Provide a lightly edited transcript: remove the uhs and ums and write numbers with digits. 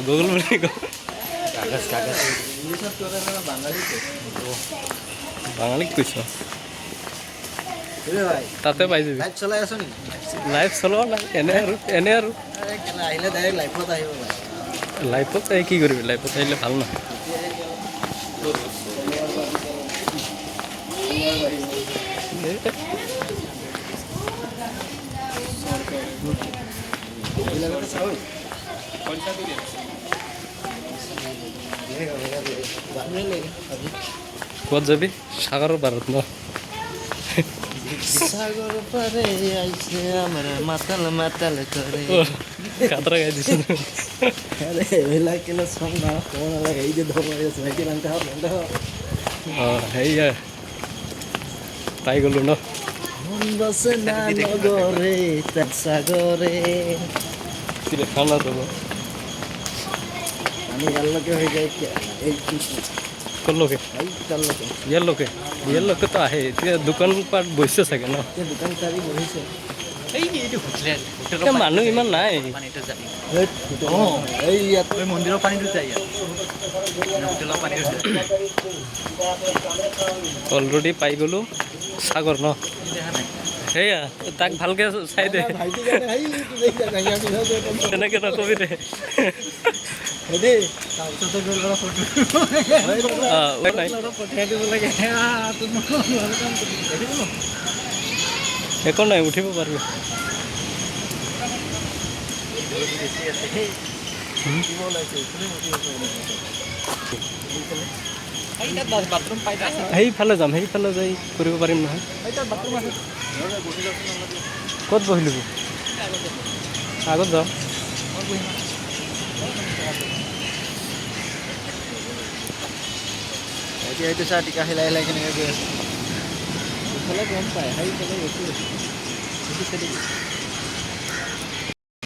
Google বুলি কওঁ বাঙালীক কৈছ তাতে পাই যাবি লাইভ চলোৱা নাই এনে আৰু লাইফত আহি কি কৰিবি লাইফত আহিলে ভাল নহয় ক'ত যাবি সাগৰৰ পাৰত ন সাগর পারে আইছে আমরা মাতাল মাতাল করে কাতরা গাই দিছ আরে এলা কেন সং না কোন লাগে এই যে ধরে সাইকেল আনতে হবে হেয়া পাই গ'লো ন মন বসে না নগরে তার সাগরে খানা দেবো আমি আল্লাহকে হয়ে যাই এই কল্লোকে এই আল্লাহকে ইয়াৰ লোকে তো আহে এতিয়া দোকান পাট বহিছে চাগে ন দোকান চাৰি বহিছে মানুহ ইমান নাই এই ইয়াত মন্দিৰৰ পানীটো যায় ইয়াত হোটেলৰ পানীটো অলৰেডি পাই গ'লো সাগৰ ন সেয়া তাক ভালকে চাই দে তেনেকে নকবি দে একো নাই উঠিব পাৰবি সেইফালে যাম সেইফালে যাই কৰিব পাৰিম নহয় ক'ত বহিলোঁ আগত যাওঁ এতিয়া এইটো চা টিকা হিলাই হিলাই কেনেকৈ গৈ আছে ইফালে গম পায় সেইফালে এইটো